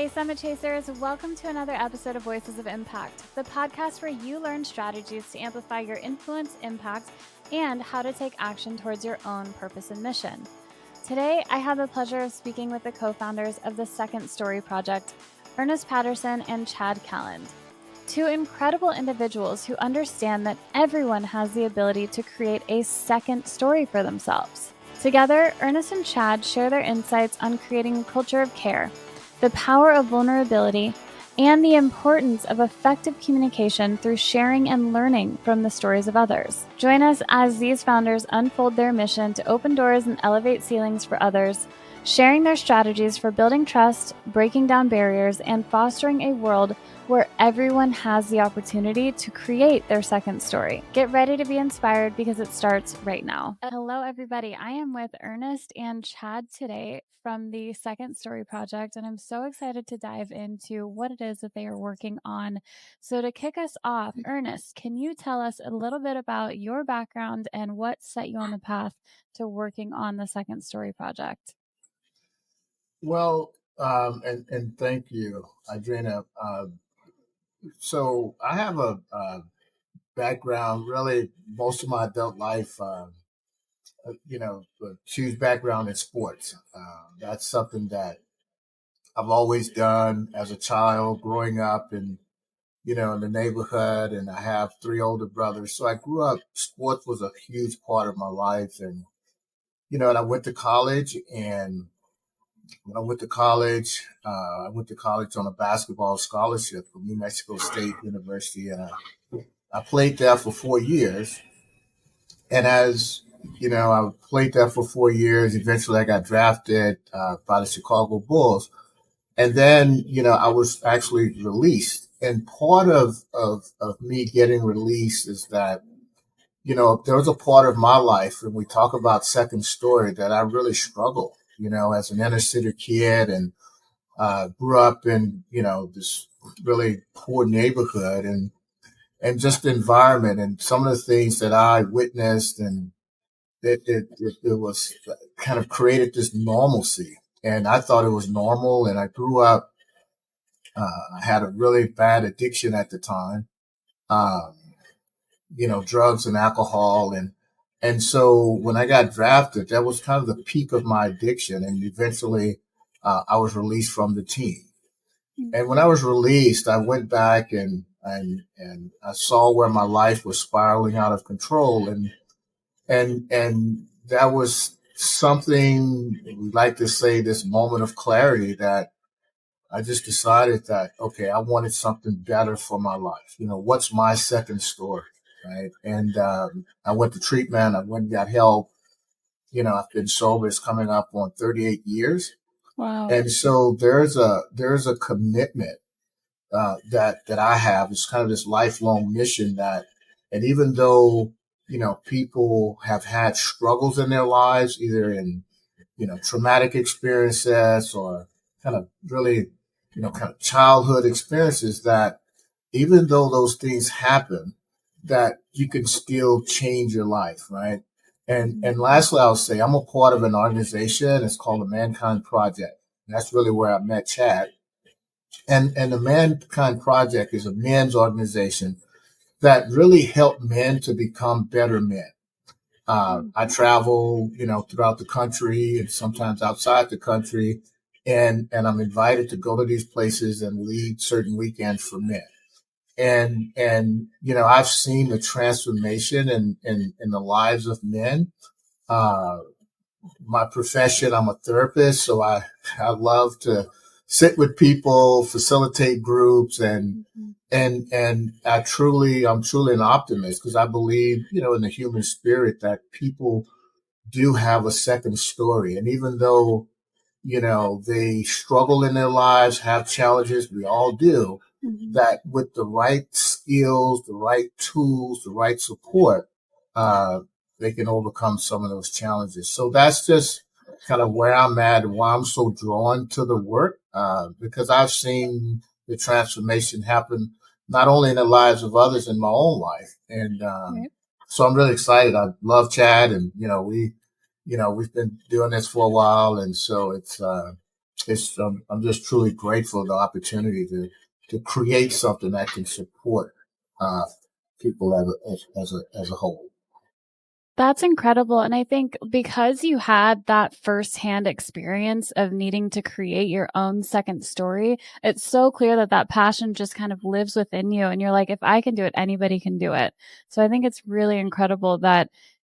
Hey, Summit Chasers, welcome to another episode of Voices of Impact, the podcast where you learn strategies to amplify your influence, impact, and how to take action towards your own purpose and mission. Today, I have the pleasure of speaking with the co-founders of the Second Story Project, Ernest Patterson and Chad Kalland. Two incredible individuals who understand that everyone has the ability to create a second story for themselves. Together, Ernest and Chad share their insights on creating a culture of care, the power of vulnerability, and the importance of effective communication through sharing and learning from the stories of others. Join us as these founders unfold their mission to open doors and elevate ceilings for others, sharing their strategies for building trust, breaking down barriers, and fostering a world where everyone has the opportunity to create their second story. Get ready to be inspired because it starts right now. Hello, everybody. I am with Ernest and Chad today from the Second Story Project, and I'm so excited to dive into what it is that they are working on. So to kick us off, Ernest, can you tell us a little bit about your background and what set you on the path to working on the Second Story Project? Well, and thank you, Adrena. So I have a background, really, most of my adult life, a huge background in sports. That's something that I've always done as a child, growing up in the neighborhood, and I have three older brothers. So I grew up, sports was a huge part of my life. And I went to college, and when I went to college on a basketball scholarship from New Mexico State University, and I played there for 4 years. And as I played there for 4 years. Eventually, I got drafted by the Chicago Bulls, and then I was actually released. And part of me getting released is that there was a part of my life, and we talk about second story, that I really struggled. As an inner city kid, and grew up in this really poor neighborhood, and just the environment and some of the things that I witnessed, and it was kind of created this normalcy, and I thought it was normal. And I grew up, I had a really bad addiction at the time, um, drugs and alcohol, and so when I got drafted, that was kind of the peak of my addiction, and eventually I was released from the team. And when I was released, I went back and I saw where my life was spiraling out of control, and that was something, we like to say, this moment of clarity, that I just decided that, okay, I wanted something better for my life. What's my second story, right? And I went to treatment. I went and got help. I've been sober. It's coming up on 38 years. Wow. And so there's a commitment that I have. It's kind of this lifelong mission and even though, people have had struggles in their lives, either in, traumatic experiences, or kind of really, kind of childhood experiences, that even though those things happen, that you can still change your life, right? And lastly, I'll say I'm a part of an organization. It's called the Mankind Project. And that's really where I met Chad. And the Mankind Project is a men's organization that really help men to become better men. I travel, throughout the country and sometimes outside the country, and I'm invited to go to these places and lead certain weekends for men. And I've seen the transformation in the lives of men. Uh, my profession, I'm a therapist, so I love to sit with people, facilitate groups, and I'm truly an optimist, because I believe, in the human spirit, that people do have a second story. And even though, they struggle in their lives, have challenges, we all do, that with the right skills, the right tools, the right support, uh, they can overcome some of those challenges. So that's just kind of where I'm at, and why I'm so drawn to the work, because I've seen the transformation happen not only in the lives of others, in my own life. And so I'm really excited. I love Chad, and we've been doing this for a while, and so I'm just truly grateful for the opportunity to create something that can support uh, people as a whole. That's incredible. And I think because you had that firsthand experience of needing to create your own second story, it's so clear that that passion just kind of lives within you. And you're like, if I can do it, anybody can do it. So I think it's really incredible that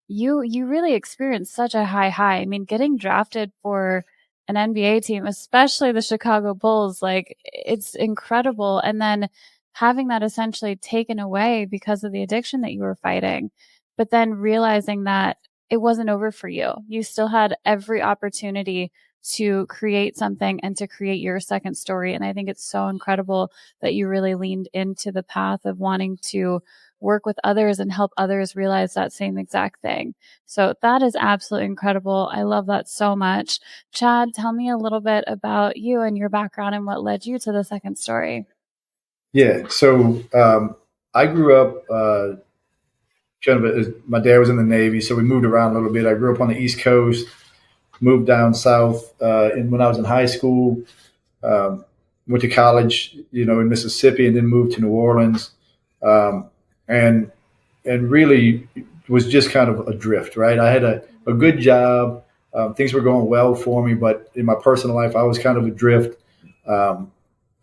you really experienced such a high. I mean, getting drafted for an NBA team, especially the Chicago Bulls, like it's incredible. And then having that essentially taken away because of the addiction that you were fighting, but then realizing that it wasn't over for you. You still had every opportunity to create something and to create your second story. And I think it's so incredible that you really leaned into the path of wanting to work with others and help others realize that same exact thing. So that is absolutely incredible. I love that so much. Chad, tell me a little bit about you and your background and what led you to the second story. Yeah. So I grew up my dad was in the Navy, so we moved around a little bit. I grew up on the East Coast, moved down south, and when I was in high school, um, went to college, in Mississippi, and then moved to New Orleans, um, and really was just kind of adrift. Right, I had a good job, things were going well for me, but in my personal life, I was kind of adrift. Um,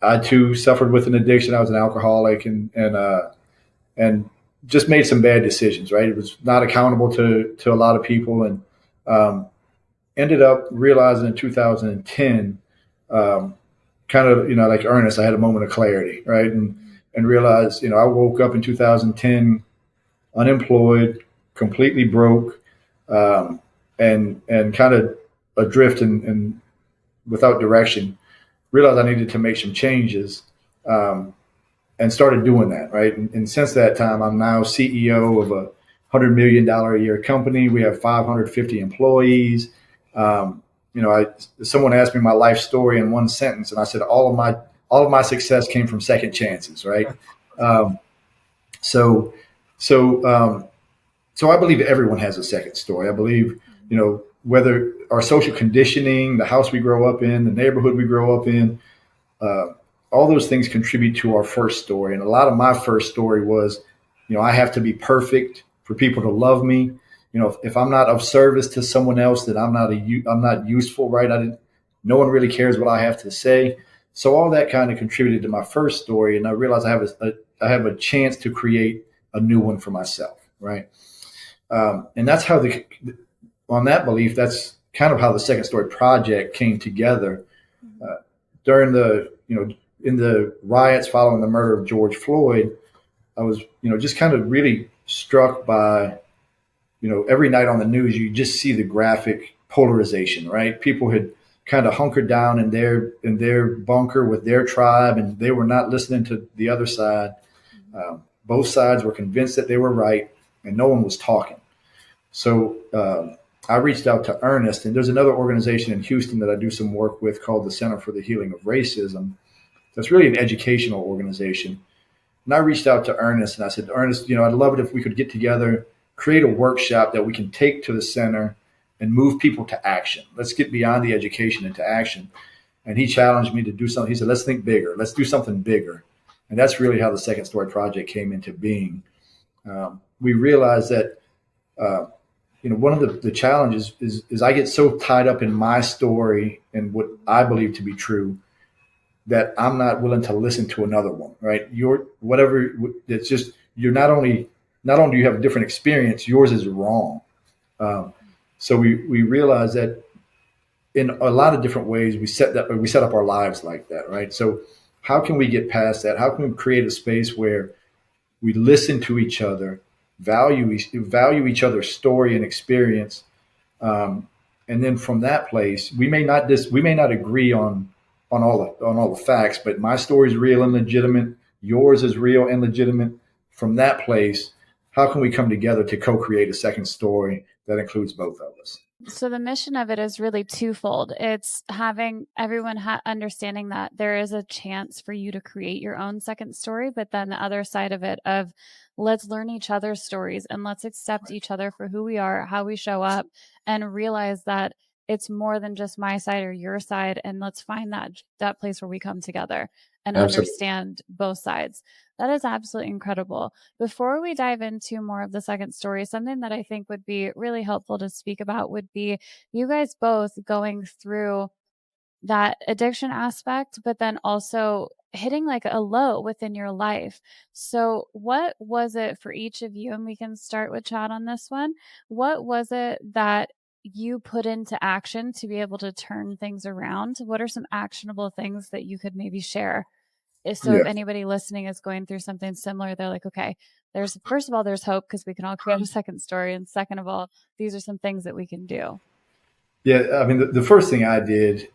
I too suffered with an addiction. I was an alcoholic, and just made some bad decisions. Right, it was not accountable to a lot of people, and um, ended up realizing in 2010, kind of like Ernest, I had a moment of clarity, right, and realized I woke up in 2010 unemployed, completely broke, um, and kind of adrift and without direction. Realized I needed to make some changes. And started doing that, right? And since that time, I'm now CEO of $100 million a year company. We have 550 employees. Um, someone asked me my life story in one sentence, and I said all of my success came from second chances, right? Um, so so um, so I believe everyone has a second story. I believe whether our social conditioning, the house we grow up in, the neighborhood we grow up in, uh, all those things contribute to our first story. And a lot of my first story was, I have to be perfect for people to love me. If I'm not of service to someone else, then I'm not useful, right? No one really cares what I have to say. So all that kind of contributed to my first story, and I realized I have a chance to create a new one for myself, right? And that's how on that belief, that's kind of how the Second Story project came together during in the riots following the murder of George Floyd. I was just kind of really struck by every night on the news you just see the graphic polarization, right? People had kind of hunkered down in their bunker with their tribe, and they were not listening to the other side. Both sides were convinced that they were right, and no one was talking. So I reached out to Ernest, and there's another organization in Houston that I do some work with called the Center for the Healing of Racism. That's really an educational organization. And I reached out to Ernest and I said, Ernest, I'd love it if we could get together, create a workshop that we can take to the center and move people to action. Let's get beyond the education into action. And he challenged me to do something. He said, let's think bigger. Let's do something bigger. And that's really how the Second Story Project came into being. We realized that one of the challenges is I get so tied up in my story and what I believe to be true that I'm not willing to listen to another one, right? It's just, not only do you have a different experience, yours is wrong. Um, so we realize that in a lot of different ways, we set up our lives like that, right? So how can we get past that? How can we create a space where we listen to each other, value each other's story and experience, um, and then from that place, we may not agree on all the facts, but my story is real and legitimate. Yours is real and legitimate. From that place, how can we come together to co-create a second story that includes both of us? So the mission of it is really twofold. It's having everyone understanding that there is a chance for you to create your own second story, but then the other side of it of let's learn each other's stories and let's accept each other for who we are, how we show up, and realize that it's more than just my side or your side. And let's find that place where we come together and Absolutely. understand both sides. That is absolutely incredible. Before we dive into more of the second story, something that I think would be really helpful to speak about would be you guys both going through that addiction aspect, but then also hitting like a low within your life. So what was it for each of you? And we can start with Chad on this one. What was it that you put into action to be able to turn things around? What are some actionable things that you could maybe share? So Yeah. if anybody listening is going through something similar, they're like, okay, first of all, there's hope because we can all create a second story. And second of all, these are some things that we can do. Yeah, I mean, the first thing I did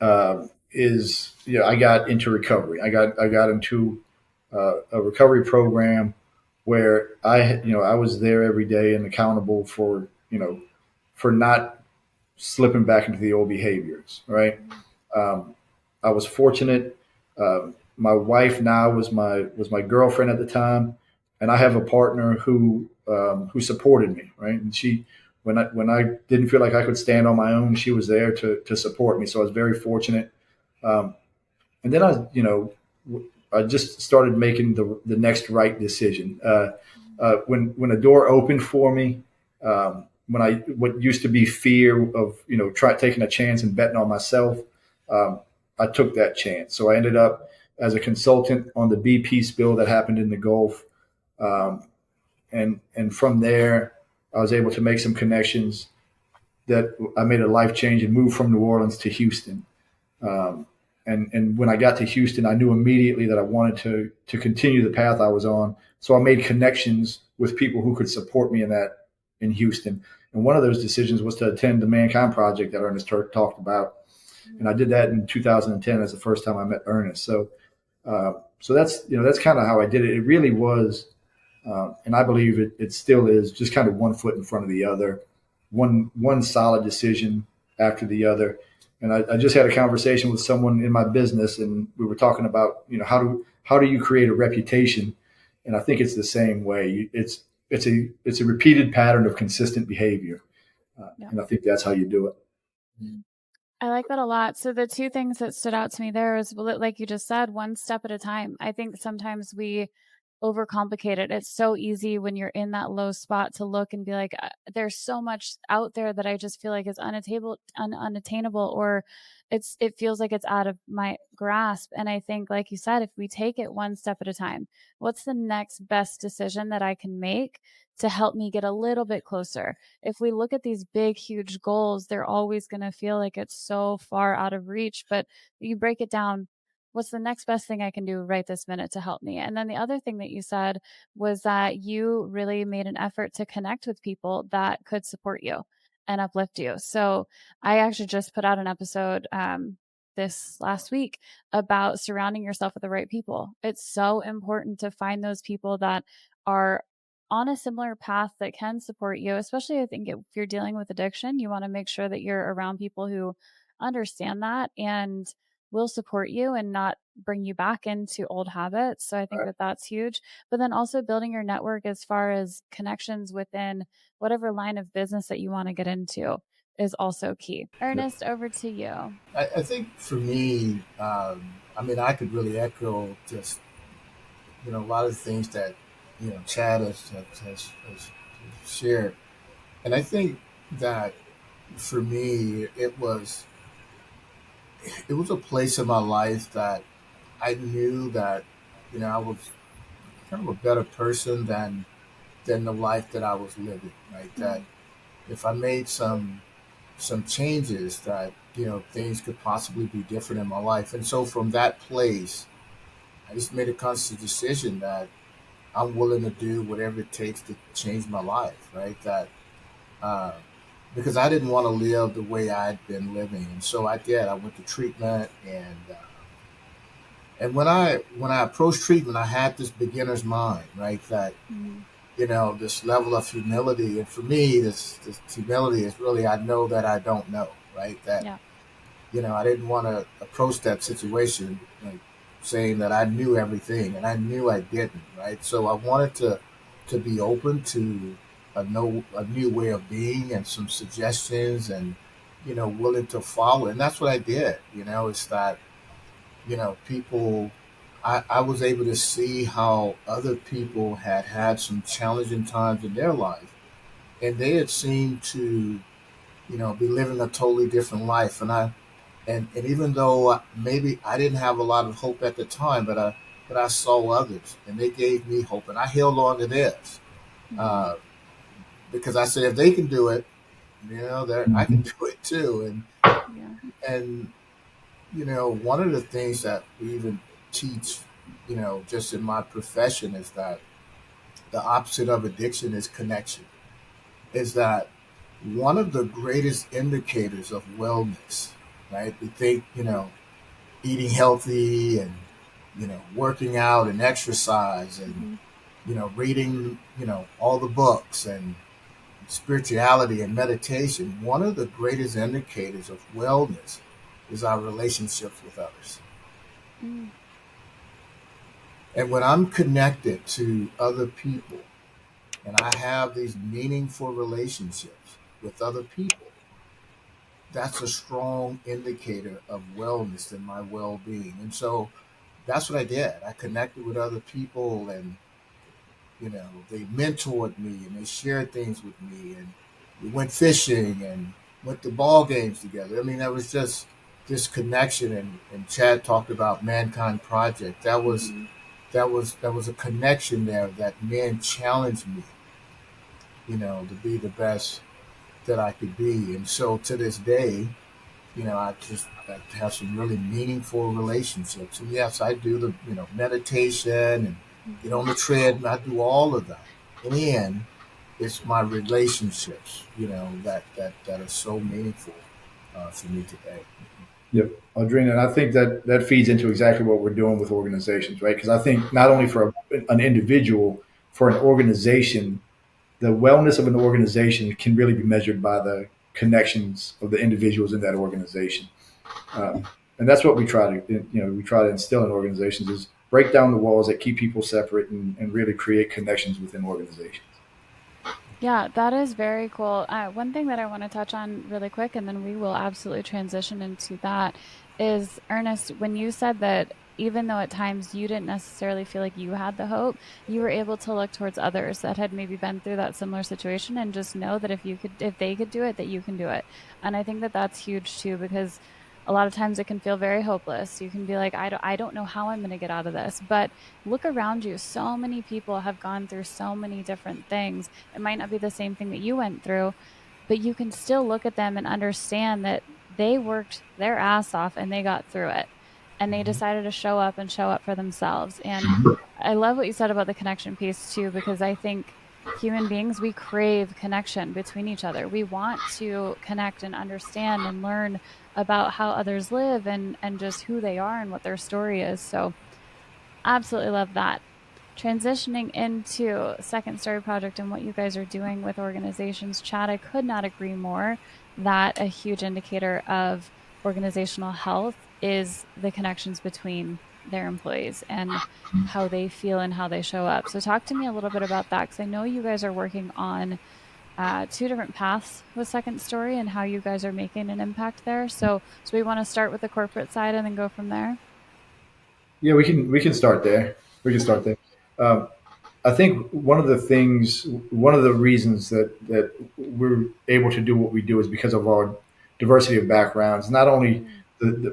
is, I got into recovery. I got into a recovery program where I was there every day and accountable for, for not slipping back into the old behaviors. Right. Um, I was fortunate. My wife now was my girlfriend at the time, and I have a partner who supported me. Right, and she when I didn't feel like I could stand on my own, she was there to support me. So I was very fortunate. Um, and then I just started making the next right decision. When a door opened for me, what used to be fear of taking a chance and betting on myself, I took that chance. So I ended up as a consultant on the BP spill that happened in the Gulf, and from there I was able to make some connections that I made a life change and moved from New Orleans to Houston. Um, and when I got to Houston, I knew immediately that I wanted to continue the path I was on. So I made connections with people who could support me in Houston. And one of those decisions was to attend the Mankind Project that Ernest talked about. And I did that in 2010 as the first time I met Ernest. So that's kind of how I did it. It really was, and I believe it still is, just kind of one foot in front of the other, one solid decision after the other. And I just had a conversation with someone in my business, and we were talking about, how do you create a reputation? And I think it's the same way. It's a repeated pattern of consistent behavior, Yeah. and I think that's how you do it. I like that a lot. So the two things that stood out to me there is, like you just said, one step at a time. I think sometimes we overcomplicate it. It's so easy when you're in that low spot to look and be like, there's so much out there that I just feel like is unattainable, or it feels like it's out of my grasp. And I think, like you said, if we take it one step at a time, what's the next best decision that I can make to help me get a little bit closer? If we look at these big, huge goals, they're always going to feel like it's so far out of reach, but you break it down. What's the next best thing I can do right this minute to help me? And then the other thing that you said was that you really made an effort to connect with people that could support you and uplift you. So I actually just put out an episode this last week about surrounding yourself with the right people. It's so important to find those people that are on a similar path that can support you, especially I think if you're dealing with addiction, you want to make sure that you're around people who understand that and will support you and not bring you back into old habits. So I think that that's huge. But then also building your network as far as connections within whatever line of business that you want to get into is also key. Ernest, over to you. I think for me, I mean, I could really echo just a lot of the things that Chad has shared, and I think that for me, it was a place in my life that I knew that I was kind of a better person than the life that I was living. Right, that if I made some changes, that things could possibly be different in my life, and so from that place, I just made a conscious decision that I'm willing to do whatever it takes to change my life. Right, that uh, because I didn't want to live the way I'd been living, and so I did. I went to treatment, and when I approached treatment, I had this beginner's mind, right? That this level of humility, and for me, this humility is really, I know that I don't know, right? That Yeah. I didn't want to approach that situation like saying that I knew everything, and I knew I didn't, right? So I wanted to be open to a new way of being and some suggestions, and willing to follow. And that's what I did. It's that, people, I was able to see how other people had some challenging times in their life, and they had seemed to, be living a totally different life. And even though maybe I didn't have a lot of hope at the time, but I saw others, and they gave me hope, and I held on to this, uh, because I said if they can do it, I can do it too. Yeah. And one of the things that we even teach, just in my profession, is that the opposite of addiction is connection. Is that one of the greatest indicators of wellness, right? We think, eating healthy and, working out and exercise and, reading, all the books and spirituality and meditation. One of the greatest indicators of wellness is our relationships with others. Mm. And when I'm connected to other people and I have these meaningful relationships with other people, that's a strong indicator of wellness and my well-being. And so that's what I did. I connected with other people, and they mentored me and they shared things with me, and we went fishing and went to ball games together. I mean, there was just this connection, and Chad talked about Mankind Project. That was a connection there that men challenged me, to be the best that I could be. And so to this day, I have some really meaningful relationships. And yes, I do the, meditation and get on the treadmill. I do all of that. In the end, it's my relationships, that are so meaningful for me today. Yep, Audrina, and I think that feeds into exactly what we're doing with organizations, right? Because I think not only for an individual, for an organization, the wellness of an organization can really be measured by the connections of the individuals in that organization. And that's what we try to instill in organizations is break down the walls that keep people separate and really create connections within organizations. Yeah, that is very cool. One thing that I want to touch on really quick, and then we will absolutely transition into that, is Ernest, when you said that even though at times you didn't necessarily feel like you had the hope, you were able to look towards others that had maybe been through that similar situation and just know that if they could do it, that you can do it. And I think that that's huge too, because a lot of times it can feel very hopeless. You can be like, I don't know how I'm going to get out of this. But look around you. So many people have gone through so many different things. It might not be the same thing that you went through, but you can still look at them and understand that they worked their ass off and they got through it. And they decided to show up and show up for themselves. And I love what you said about the connection piece too, because I think human beings, we crave connection between each other. We want to connect and understand and learn about how others live and just who they are and what their story is. So absolutely love that. Transitioning into Second Story Project and what you guys are doing with organizations, Chad, I could not agree more that a huge indicator of organizational health is the connections between their employees and how they feel and how they show up. So talk to me a little bit about that, because I know you guys are working on two different paths with Second Story and how you guys are making an impact there. So we want to start with the corporate side and then go from there. Yeah, we can start there. We can start there. Um, I think one of the reasons that we're able to do what we do is because of our diversity of backgrounds, not only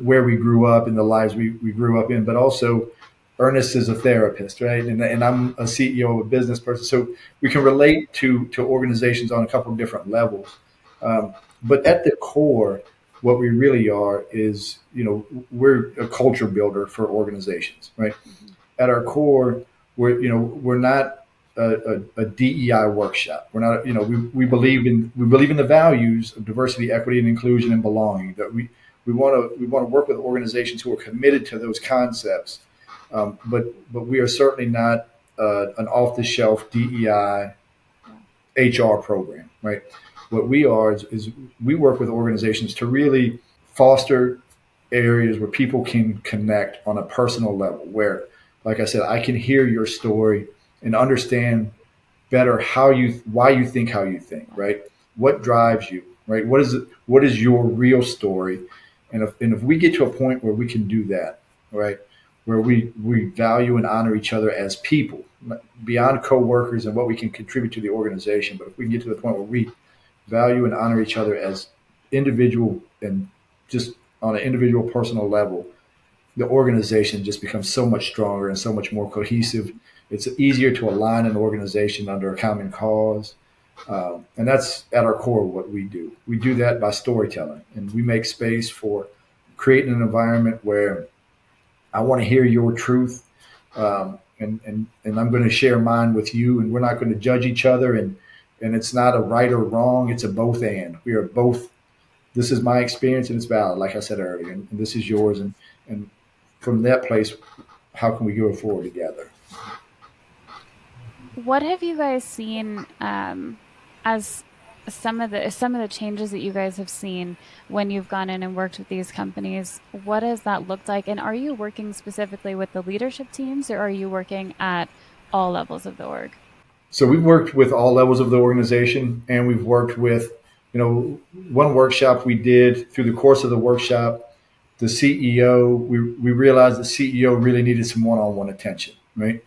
where we grew up and the lives we grew up in, but also Ernest is a therapist, right? And I'm a CEO of a business person. So we can relate to organizations on a couple of different levels. But at the core, what we really are is, we're a culture builder for organizations, right? At our core, we're not a DEI workshop. We're not, we believe in the values of diversity, equity, and inclusion and belonging. That we want to work with organizations who are committed to those concepts. But we are certainly not an off the shelf DEI HR program, right? What we are is we work with organizations to really foster areas where people can connect on a personal level, where, like I said, I can hear your story and understand better why you think how you think, right? What drives you, right? What is your real story? And if we get to a point where we can do that, right, where we value and honor each other as people, beyond coworkers and what we can contribute to the organization, but if we can get to the point where we value and honor each other as individual and just on an individual personal level, the organization just becomes so much stronger and so much more cohesive. It's easier to align an organization under a common cause. And that's at our core what we do. We do that by storytelling, and we make space for creating an environment where I want to hear your truth. And I'm going to share mine with you, and we're not going to judge each other. And it's not a right or wrong. It's a both and. We are both. This is my experience and it's valid, like I said earlier, and this is yours. And from that place, how can we go forward together? What have you guys seen as some of the changes that you guys have seen when you've gone in and worked with these companies? What has that looked like? And are you working specifically with the leadership teams, or are you working at all levels of the org? So we've worked with all levels of the organization, and we've worked with, one workshop we did. Through the course of the workshop, the CEO, we realized the CEO really needed some one-on-one attention, right?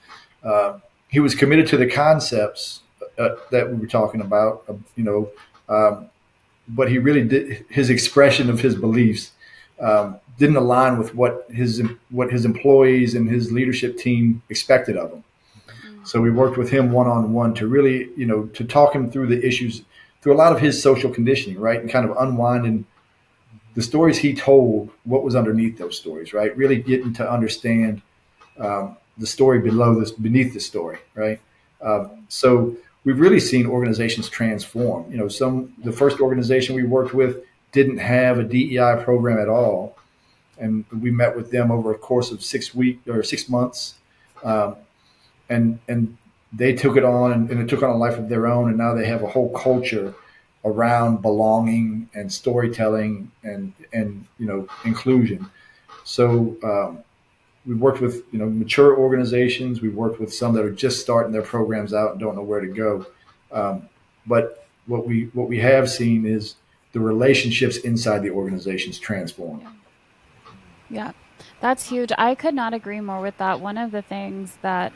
He was committed to the concepts that we were talking about, but he really did, his expression of his beliefs didn't align with what his employees and his leadership team expected of him. So we worked with him one-on-one to really, to talk him through the issues, through a lot of his social conditioning, right? And kind of unwinding the stories he told, what was underneath those stories, right? Really getting to understand the story beneath the story, right? So we've really seen organizations transform. The first organization we worked with didn't have a DEI program at all. And we met with them over a course of 6 months. And they took it on, and it took on a life of their own. And now they have a whole culture around belonging and storytelling and inclusion. So we've worked with mature organizations. We've worked with some that are just starting their programs out and don't know where to go. But what we have seen is the relationships inside the organizations transform. Yeah. That's huge. I could not agree more with that. One of the things that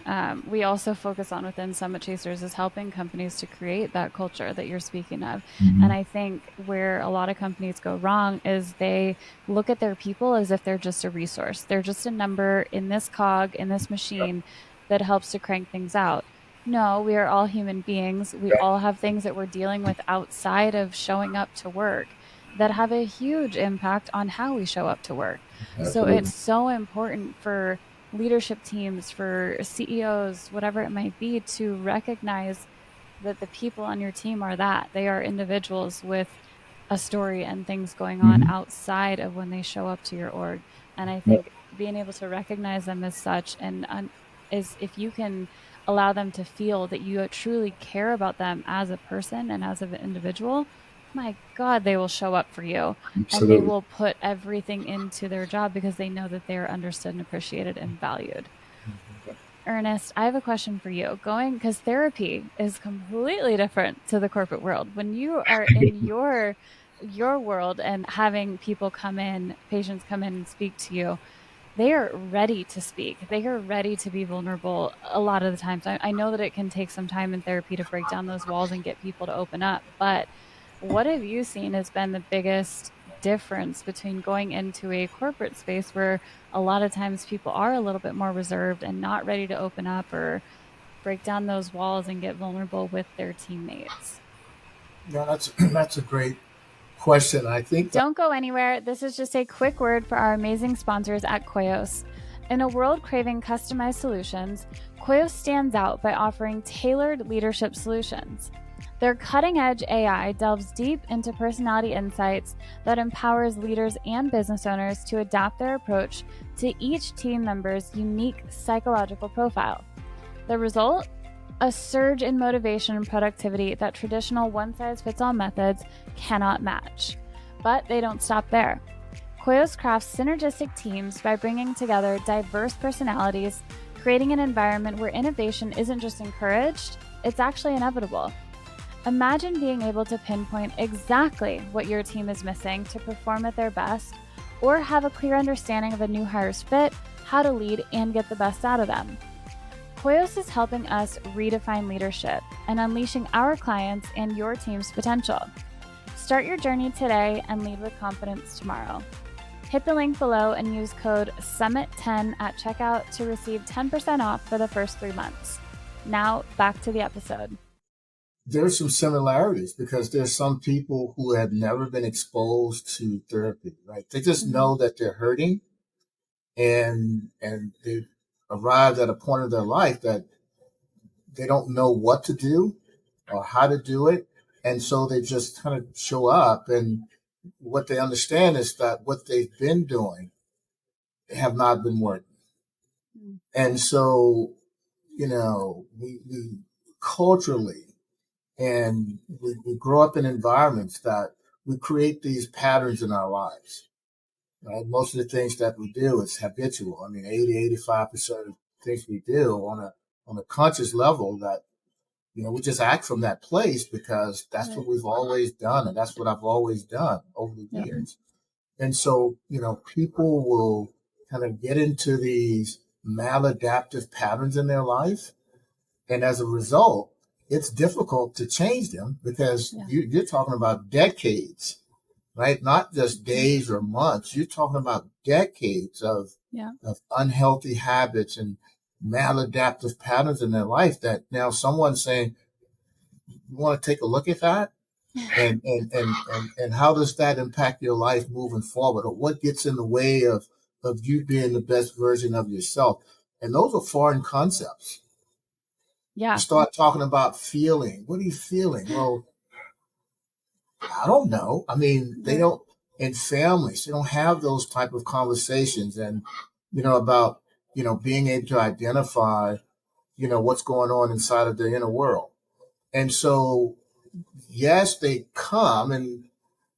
we also focus on within Summit Chasers is helping companies to create that culture that you're speaking of. Mm-hmm. And I think where a lot of companies go wrong is they look at their people as if they're just a resource. They're just a number in this cog, in this machine that helps to crank things out. No, we are all human beings. We all have things that we're dealing with outside of showing up to work that have a huge impact on how we show up to work. Absolutely. So it's so important for leadership teams, for CEOs, whatever it might be, to recognize that the people on your team are that. They are individuals with a story and things going on outside of when they show up to your org. And I think being able to recognize them as such and is if you can allow them to feel that you truly care about them as a person and as an individual, my God, they will show up for you. Absolutely. And they will put everything into their job because they know that they are understood and appreciated and valued. Ernest, I have a question for you. Because therapy is completely different to the corporate world. When you are in your world and having people come in, patients come in and speak to you, they are ready to speak. They are ready to be vulnerable a lot of the times. I know that it can take some time in therapy to break down those walls and get people to open up, but what have you seen has been the biggest difference between going into a corporate space where a lot of times people are a little bit more reserved and not ready to open up or break down those walls and get vulnerable with their teammates? Yeah, that's a great question. I think Don't go anywhere. This is just a quick word for our amazing sponsors at Koios. In a world craving customized solutions, Koios stands out by offering tailored leadership solutions. Their cutting-edge AI delves deep into personality insights that empowers leaders and business owners to adapt their approach to each team member's unique psychological profile. The result? A surge in motivation and productivity that traditional one-size-fits-all methods cannot match. But they don't stop there. Koios crafts synergistic teams by bringing together diverse personalities, creating an environment where innovation isn't just encouraged, it's actually inevitable. Imagine being able to pinpoint exactly what your team is missing to perform at their best, or have a clear understanding of a new hire's fit, how to lead, and get the best out of them. Hoyos is helping us redefine leadership and unleashing our clients and your team's potential. Start your journey today and lead with confidence tomorrow. Hit the link below and use code SUMMIT10 at checkout to receive 10% off for the first 3 months. Now, back to the episode. There's some similarities because there's some people who have never been exposed to therapy, right? They just know that they're hurting and they've arrived at a point of their life that they don't know what to do or how to do it. And so they just kind of show up, and what they understand is that what they've been doing have not been working. And so, we culturally, and we grow up in environments that we create these patterns in our lives. Right? Most of the things that we do is habitual. I mean, 85% of things we do on a conscious level that, we just act from that place because that's what we've always done. And that's what I've always done over the years. And so, people will kind of get into these maladaptive patterns in their life. And as a result, it's difficult to change them because you're talking about decades, right? Not just days or months. You're talking about decades of unhealthy habits and maladaptive patterns in their life that now someone's saying, you want to take a look at that? And how does that impact your life moving forward? Or what gets in the way of you being the best version of yourself? And those are foreign concepts. Yeah. You start talking about feeling. What are you feeling? Well, I don't know. I mean, they don't, in families, they don't have those type of conversations and, about, being able to identify, what's going on inside of their inner world. And so, yes, they come and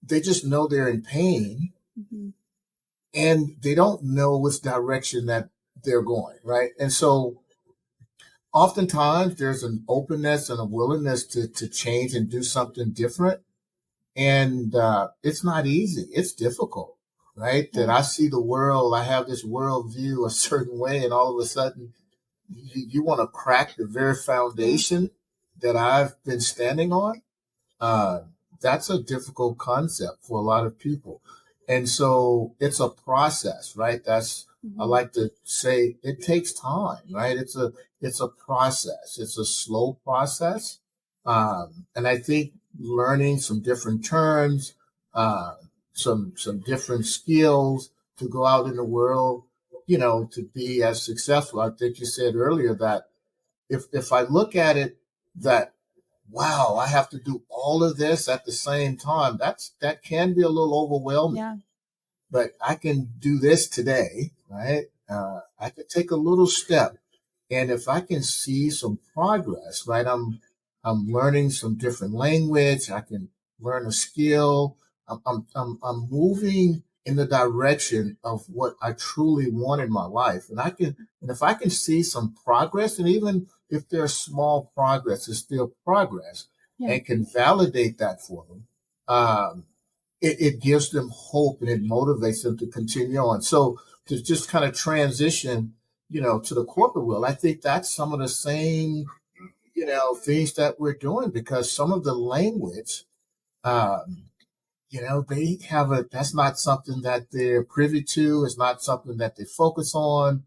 they just know they're in pain and they don't know which direction that they're going, right? And so oftentimes there's an openness and a willingness to change and do something different. And it's not easy. It's difficult, right? That I see the world, I have this world view a certain way, and all of a sudden you want to crack the very foundation that I've been standing on. That's a difficult concept for a lot of people. And so it's a process, right? I like to say it takes time, right? It's a process. It's a slow process. And I think learning some different terms, some different skills to go out in the world, to be as successful. I think you said earlier that if I look at it that, wow, I have to do all of this at the same time, that can be a little overwhelming. Yeah. But I can do this today, right? I could take a little step. And if I can see some progress, right? I'm learning some different language. I can learn a skill. I'm moving in the direction of what I truly want in my life. And if I can see some progress, and even if there's small progress, it's still progress, and can validate that for them, it gives them hope and it motivates them to continue on. So to just kind of transition, to the corporate world, I think that's some of the same, things that we're doing because some of the language, they that's not something that they're privy to. It's not something that they focus on.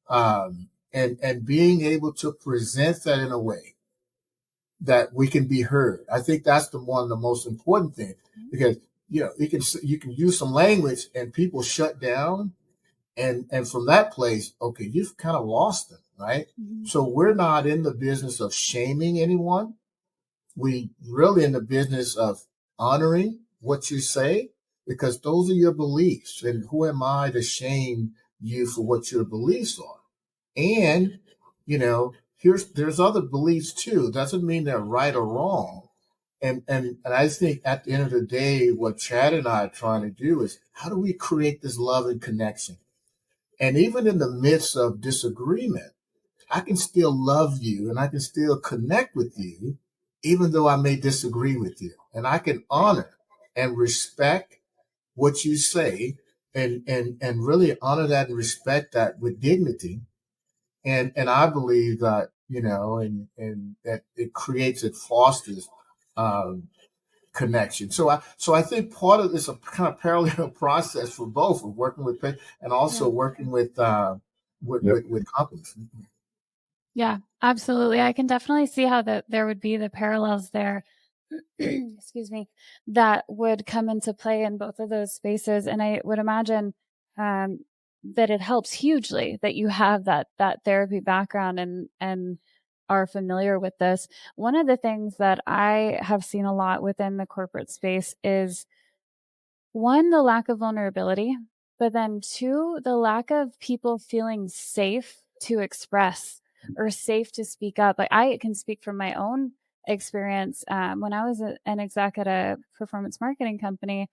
And being able to present that in a way that we can be heard. I think that's one of the most important things because, you can use some language and people shut down. And from that place, okay, you've kind of lost them, right? So we're not in the business of shaming anyone. We really in the business of honoring what you say because those are your beliefs. And who am I to shame you for what your beliefs are? And, there's other beliefs too. Doesn't mean they're right or wrong. And I think at the end of the day, what Chad and I are trying to do is how do we create this love and connection? And even in the midst of disagreement, I can still love you and I can still connect with you even though I may disagree with you, and I can honor and respect what you say, and really honor that and respect that with dignity. And I believe that, and that it fosters connection. So I think part of this a kind of parallel process for both of working with and also working with with companies. Yeah, absolutely. I can definitely see how there would be the parallels there. Excuse me, that would come into play in both of those spaces. And I would imagine that it helps hugely that you have that therapy background and are familiar with this. One of the things that I have seen a lot within the corporate space is, one, the lack of vulnerability, but then two, the lack of people feeling safe to express or safe to speak up. Like, I can speak from my own experience. When I was an exec at a performance marketing company,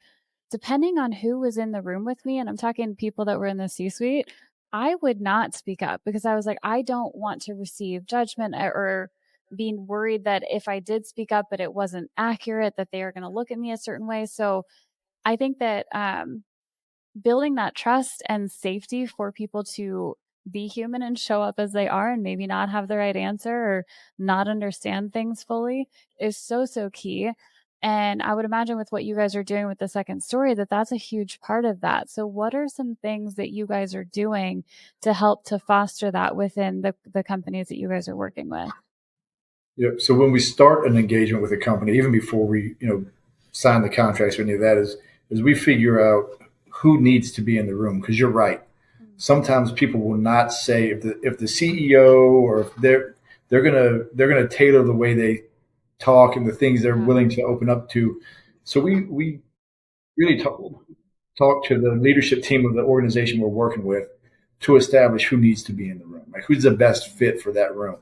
depending on who was in the room with me, and I'm talking people that were in the C-suite, I would not speak up because I was like, I don't want to receive judgment or being worried that if I did speak up, but it wasn't accurate, that they are going to look at me a certain way. So I think that building that trust and safety for people to be human and show up as they are and maybe not have the right answer or not understand things fully is so, so key. And I would imagine with what you guys are doing with the second story, that that's a huge part of that. So what are some things that you guys are doing to help to foster that within the companies that you guys are working with? Yeah. So when we start an engagement with a company, even before we, sign the contracts or any of that, is we figure out who needs to be in the room. Because you're right. Sometimes people will not say if the CEO or if they're gonna tailor the way they talk and the things they're willing to open up to. So we really talk to the leadership team of the organization we're working with to establish who needs to be in the room, like who's the best fit for that room.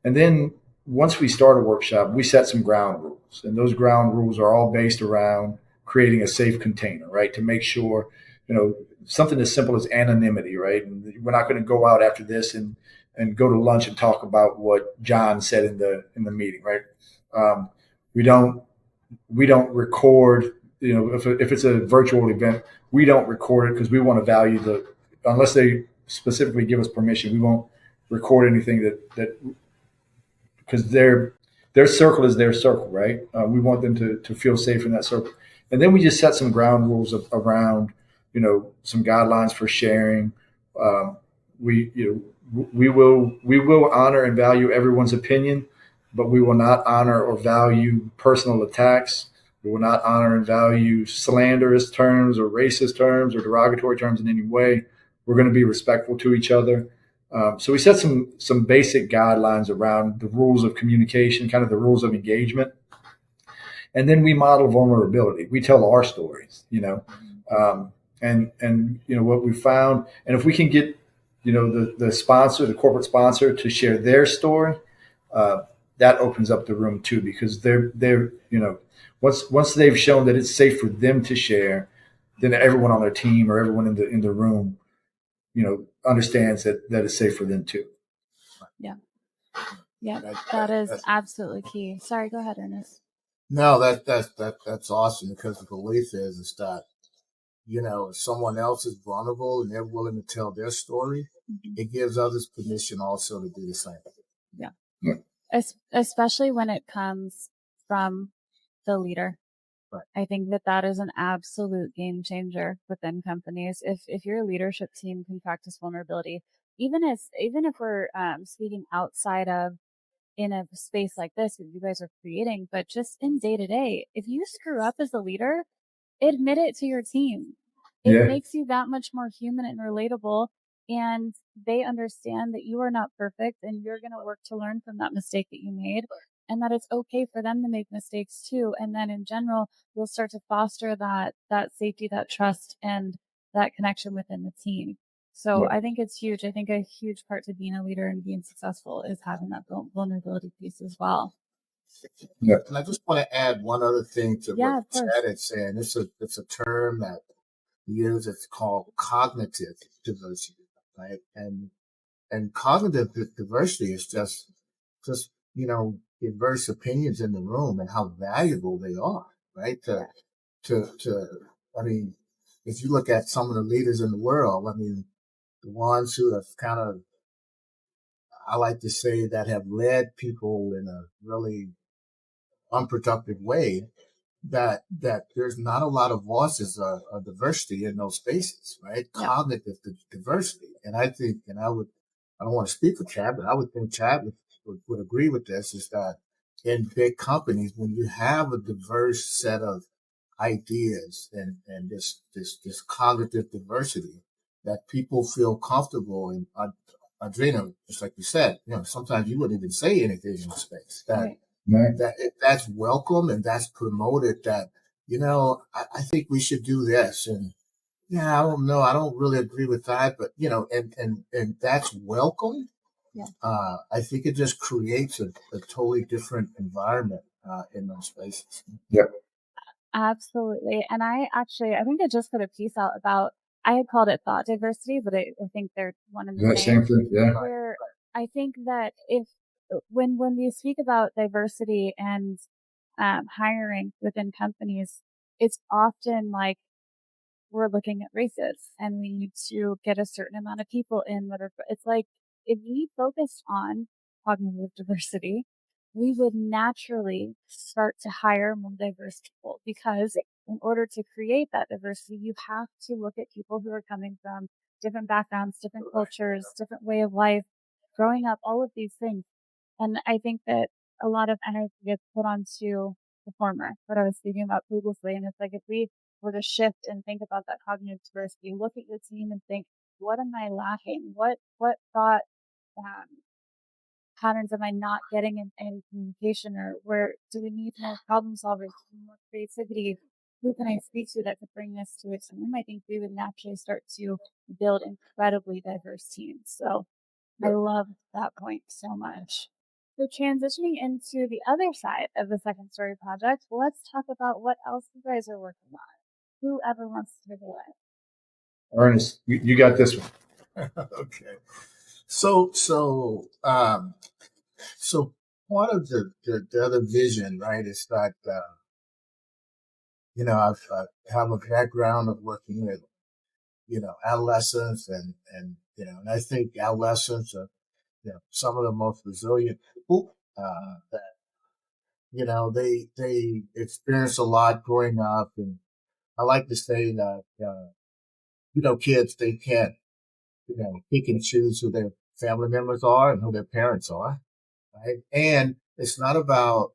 And then once we start a workshop, we set some ground rules. And those ground rules are all based around creating a safe container, right? To make sure, something as simple as anonymity, right? And we're not going to go out after this and go to lunch and talk about what John said in the meeting, right? We don't record, if it's a virtual event, we don't record it because we want to value unless they specifically give us permission, we won't record anything that because their circle is their circle, right? We want them to feel safe in that circle, and then we just set some ground rules around, some guidelines for sharing. We will honor and value everyone's opinion, but we will not honor or value personal attacks. We will not honor and value slanderous terms or racist terms or derogatory terms in any way. We're going to be respectful to each other. So we set some basic guidelines around the rules of communication, kind of the rules of engagement, and then we model vulnerability. We tell our stories, and what we found, and if we can get the sponsor, the corporate sponsor, to share their story, that opens up the room too, because they're once they've shown that it's safe for them to share, then everyone on their team or everyone in the room understands that it's safe for them too. Yeah. Yeah, that is absolutely key. Sorry, go ahead, Ernest. No, that's awesome, because the belief is that, if someone else is vulnerable and they're willing to tell their story, it gives others permission also to do the same. Yeah. Especially when it comes from the leader. Right. I think that is an absolute game changer within companies. If your leadership team can practice vulnerability, even if we're speaking outside of in a space like this that you guys are creating, but just in day to day, if you screw up as a leader, admit it to your team. It makes you that much more human and relatable, and they understand that you are not perfect and you're going to work to learn from that mistake that you made, and that it's okay for them to make mistakes too. And then in general, we'll start to foster that safety, that trust, and that connection within the team. So I think it's huge. I think a huge part to being a leader and being successful is having that vulnerability piece as well. Yeah. And I just want to add one other thing to what Chad is saying. It's a term that we use. It's called cognitive diversity, right? And cognitive diversity is just diverse opinions in the room and how valuable they are, right? I mean, if you look at some of the leaders in the world, I mean, the ones who have kind of, I like to say, that have led people in a really unproductive way, that there's not a lot of voices of diversity in those spaces, right? Yeah. Cognitive diversity. And I think, and I don't want to speak for Chad, but I would think Chad would agree with this, is that in big companies, when you have a diverse set of ideas and this cognitive diversity, that people feel comfortable. And Adrena, just like you said, sometimes you wouldn't even say anything in the space. That's welcome and that's promoted, that, I think we should do this. And yeah, I don't know, I don't really agree with that, but and that's welcome. Yeah. I think it just creates a totally different environment in those spaces. Yeah. Absolutely. And I think I just put a piece out about, I had called it thought diversity, but I think they're one and the same. Thing, yeah. Where I think that when we speak about diversity and hiring within companies, it's often like we're looking at races and we need to get a certain amount of people in. It's like, if we focused on cognitive diversity, we would naturally start to hire more diverse people, because in order to create that diversity, you have to look at people who are coming from different backgrounds, different cultures, different way of life, growing up, all of these things. And I think that a lot of energy gets put onto the former, what I was speaking about previously. And it's like, if we were to shift and think about that cognitive diversity, look at your team and think, what am I lacking? What thought patterns am I not getting in communication? Or where do we need more problem solvers, more creativity? Who can I speak to that could bring this to a team? I think we would naturally start to build incredibly diverse teams. So I love that point so much. So transitioning into the other side of the Second Story project, let's talk about what else you guys are working on. Whoever wants to do it. Ernest, you got this one. Okay. So part of the other vision, right, is that, I have a background of working with, adolescents and and I think adolescents are, some of the most resilient people, that, they experience a lot growing up. And I like to say that, kids, they can't, pick and choose who their family members are and who their parents are. Right. And it's not about,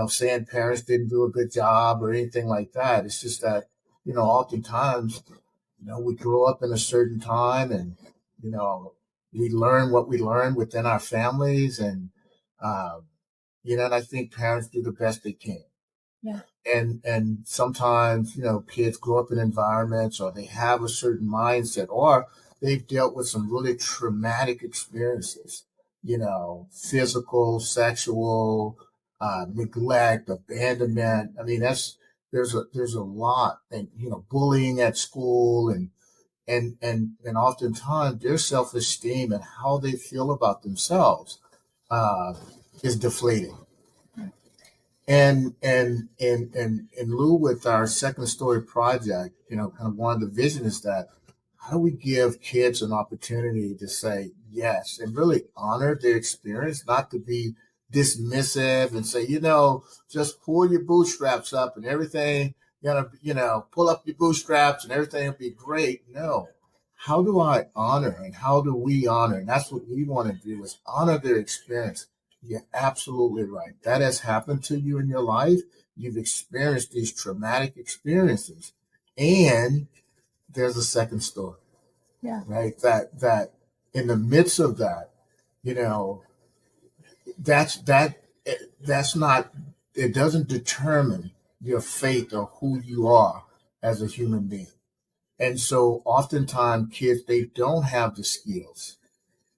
saying parents didn't do a good job or anything like that. It's just that, oftentimes, we grow up in a certain time and, we learn what we learn within our families. And, and I think parents do the best they can. Yeah. And sometimes, kids grow up in environments, or they have a certain mindset, or they've dealt with some really traumatic experiences, physical, sexual, neglect, abandonment. I mean, there's a lot, and, bullying at school, and oftentimes their self-esteem and how they feel about themselves, is deflating. And in lieu, with our Second Story project, kind of one of the vision is that, how do we give kids an opportunity to say yes and really honor their experience, not to be dismissive and say, just pull your bootstraps up and everything, pull up your bootstraps and everything will be great. No. How do I honor, and how do we honor? And that's what we want to do, is honor their experience. You're absolutely right. That has happened to you in your life. You've experienced these traumatic experiences, and there's a second story. Yeah. Right. That in the midst of that, that's not, it doesn't determine your fate or who you are as a human being. And so oftentimes kids, they don't have the skills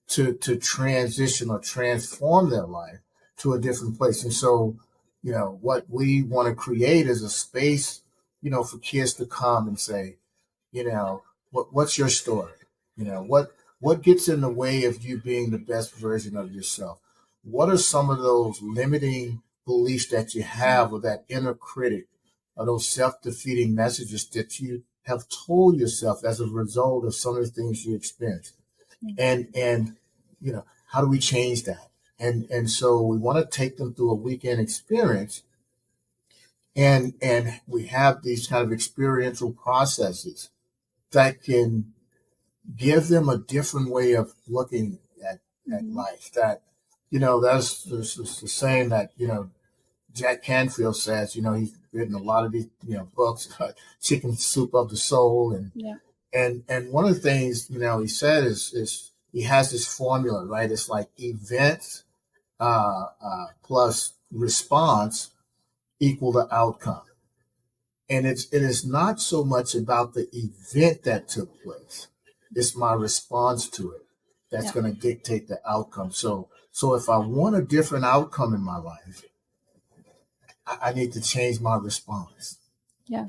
to transition or transform their life to a different place. And so, what we want to create is a space, for kids to come and say, what's your story? What gets in the way of you being the best version of yourself? what are some of those limiting beliefs that you have, or that inner critic, or those self-defeating messages that you have told yourself as a result of some of the things you experienced? And how do we change that? And so we want to take them through a weekend experience, and we have these kind of experiential processes that can give them a different way of looking at life. That, that's the saying that, Jack Canfield says, he's written a lot of these, books, Chicken Soup of the Soul. And one of the things, he said is he has this formula, right? It's like event plus response equal to outcome. And it is not so much about the event that took place. It's my response to it that's going to dictate the outcome. So if I want a different outcome in my life, I need to change my response. Yeah.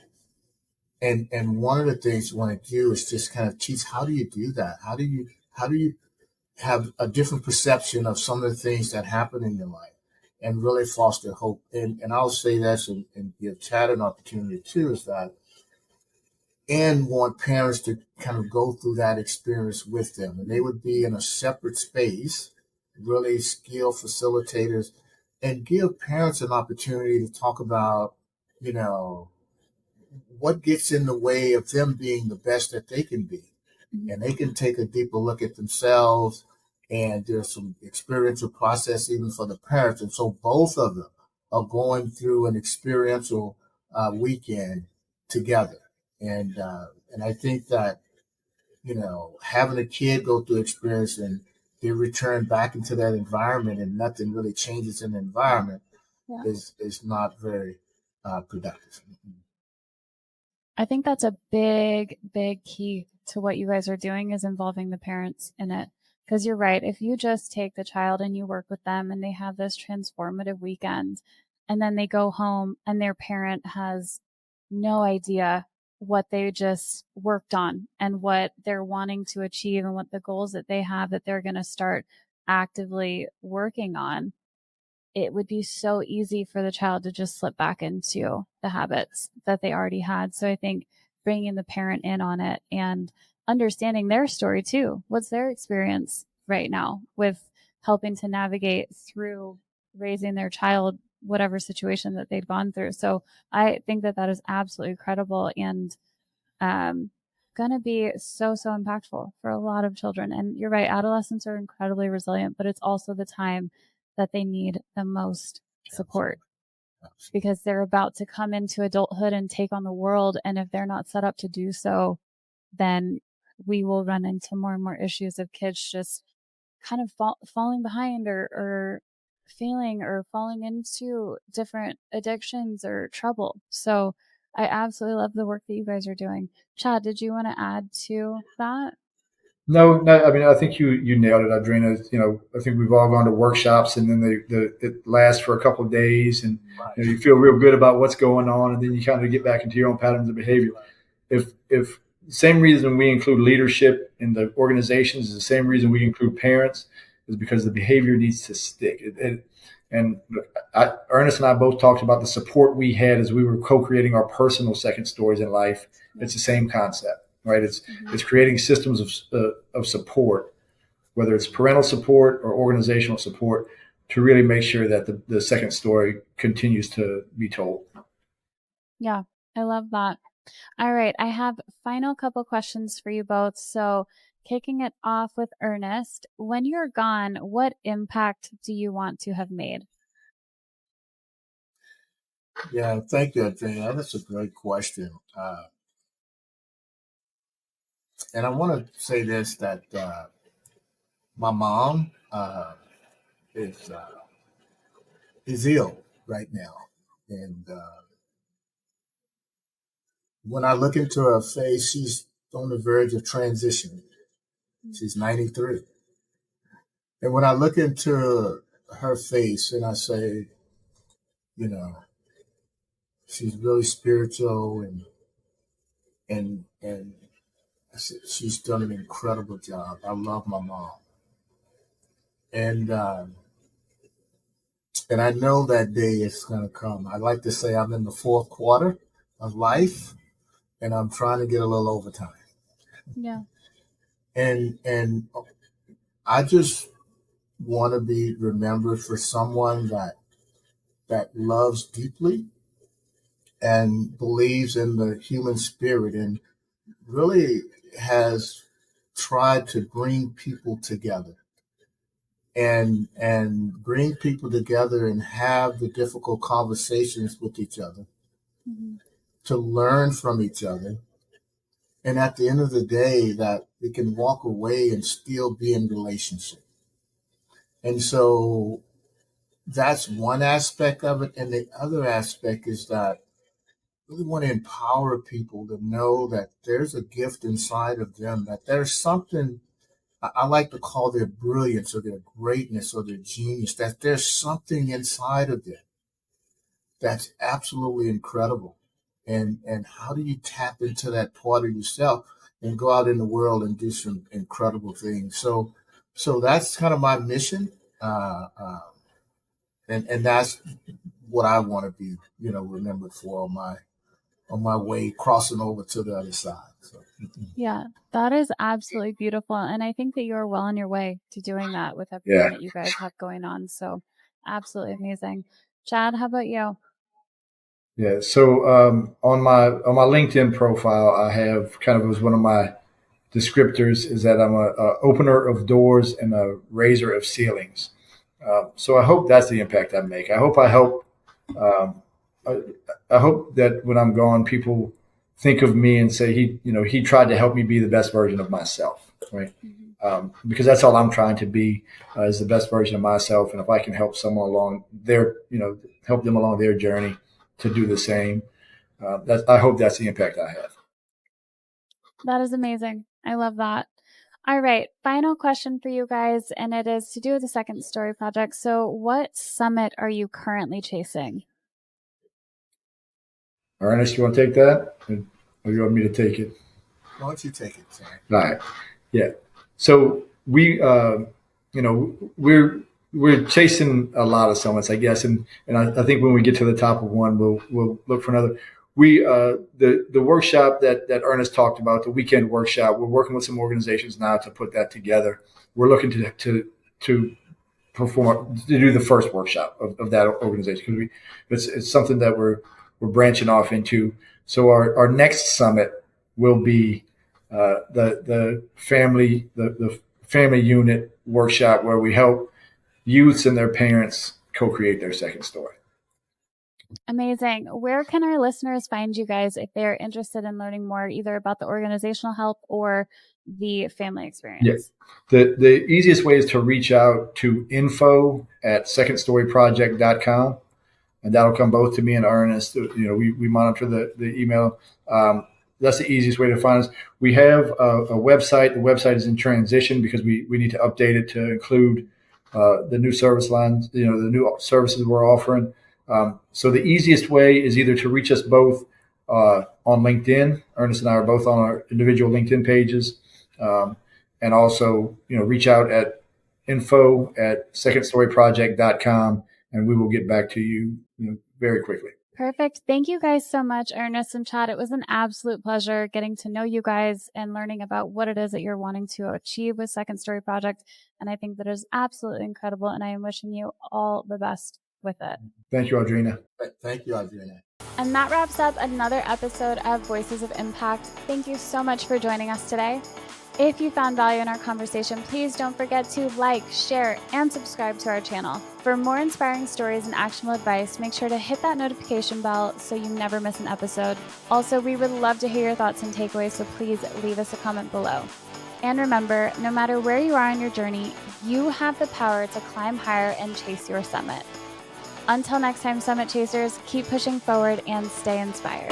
And one of the things you want to do is just kind of teach, how do you do that? How do you have a different perception of some of the things that happen in your life, and really foster hope? And I'll say this, and give Chad an opportunity too, is that, and want parents to kind of go through that experience with them. And they would be in a separate space, really skilled facilitators, and give parents an opportunity to talk about, what gets in the way of them being the best that they can be. And they can take a deeper look at themselves, and there's some experiential process even for the parents. And so both of them are going through an experiential weekend together. And I think that, having a kid go through experience and they return back into that environment and nothing really changes in the environment is not very productive. I think that's a big, big key to what you guys are doing, is involving the parents in it. Because you're right. If you just take the child and you work with them and they have this transformative weekend, and then they go home and their parent has no idea what they just worked on and what they're wanting to achieve and what the goals that they have that they're going to start actively working on, it would be so easy for the child to just slip back into the habits that they already had. So I think bringing the parent in on it and understanding their story too. What's their experience right now with helping to navigate through raising their child, whatever situation that they've gone through. So I think that that is absolutely credible, and going to be so impactful for a lot of children. And you're right, adolescents are incredibly resilient, but it's also the time that they need the most support, because they're about to come into adulthood and take on the world. And if they're not set up to do so, then we will run into more and more issues of kids just kind of falling behind, or failing, or falling into different addictions or trouble. So I absolutely love the work that you guys are doing. Chad, did you want to add to that? No, no. I mean, I think you nailed it, Adrena. I think we've all gone to workshops, and then it lasts for a couple of days, and you feel real good about what's going on, and then you kind of get back into your own patterns of behavior. If same reason we include leadership in the organizations is the same reason we include parents, is because the behavior needs to stick. And Ernest and I both talked about the support we had as we were co-creating our personal second stories in life. It's the same concept. Right, it's creating systems of support, whether it's parental support or organizational support, to really make sure that the second story continues to be told. Yeah, I love that. All right, I have final couple questions for you both. So, kicking it off with Ernest, when you're gone, what impact do you want to have made? Yeah, thank you, Adriana. That's a great question. And I want to say this, that my mom is ill right now. And when I look into her face, she's on the verge of transition. She's 93. And when I look into her face and I say, she's really spiritual, and I said, she's done an incredible job. I love my mom. And And I know that day is going to come. I like to say I'm in the fourth quarter of life, and I'm trying to get a little overtime. Yeah. And I just want to be remembered for someone that loves deeply and believes in the human spirit and really has tried to bring people together and bring people together and have the difficult conversations with each other, Mhm. to learn from each other. And at the end of the day, that we can walk away and still be in relationship. And so that's one aspect of it. And the other aspect is that I really want to empower people to know that there's a gift inside of them, that there's something I like to call their brilliance or their greatness or their genius, that there's something inside of them that's absolutely incredible. And how do you tap into that part of yourself and go out in the world and do some incredible things? So that's kind of my mission. Uh, uh, and that's what I want to be, remembered for on my way crossing over to the other side. So. Yeah, that is absolutely beautiful. And I think that you're well on your way to doing that with everything that you guys have going on. So absolutely amazing. Chad, how about you? Yeah. So on my LinkedIn profile, I have kind of as one of my descriptors is that I'm a opener of doors and a raiser of ceilings. So I hope that's the impact I make. I hope I help. Um, I, I hope that when I'm gone, people think of me and say he tried to help me be the best version of myself, right? Because that's all I'm trying to be is the best version of myself. And if I can help someone along help them along their journey to do the same, I hope that's the impact I have. That is amazing. I love that. All right. Final question for you guys, and it is to do with the Second Story Project. So what summit are you currently chasing? Ernest, you want to take that? Or you want me to take it? Why don't you take it, Sam? All right. Yeah. So we're chasing a lot of summits, I guess, and I think when we get to the top of one, we'll look for another. The workshop that Ernest talked about, the weekend workshop, we're working with some organizations now to put that together. We're looking to perform to do the first workshop of that organization because it's something that we're branching off into. So our next summit will be the family unit workshop where we help youths and their parents co-create their second story. Amazing. Where can our listeners find you guys if they're interested in learning more, either about the organizational help or the family experience? Yes. The easiest way is to reach out to info@secondstoryproject.com. And that'll come both to me and Ernest. We monitor the email. That's the easiest way to find us. We have a website. The website is in transition because we need to update it to include the new service lines, the new services we're offering. So the easiest way is either to reach us both on LinkedIn. Ernest and I are both on our individual LinkedIn pages. And also, reach out at info@secondstoryproject.com, and we will get back to you, very quickly. Perfect. Thank you guys so much, Ernest and Chad. It was an absolute pleasure getting to know you guys and learning about what it is that you're wanting to achieve with Second Story Project. And I think that is absolutely incredible. And I am wishing you all the best with it. Thank you, Audrina. Thank you, Audrina. And that wraps up another episode of Voices of Impact. Thank you so much for joining us today. If you found value in our conversation, please don't forget to like, share, and subscribe to our channel. For more inspiring stories and actionable advice, make sure to hit that notification bell so you never miss an episode. Also, we would love to hear your thoughts and takeaways, so please leave us a comment below. And remember, no matter where you are on your journey, you have the power to climb higher and chase your summit. Until next time, Summit Chasers, keep pushing forward and stay inspired.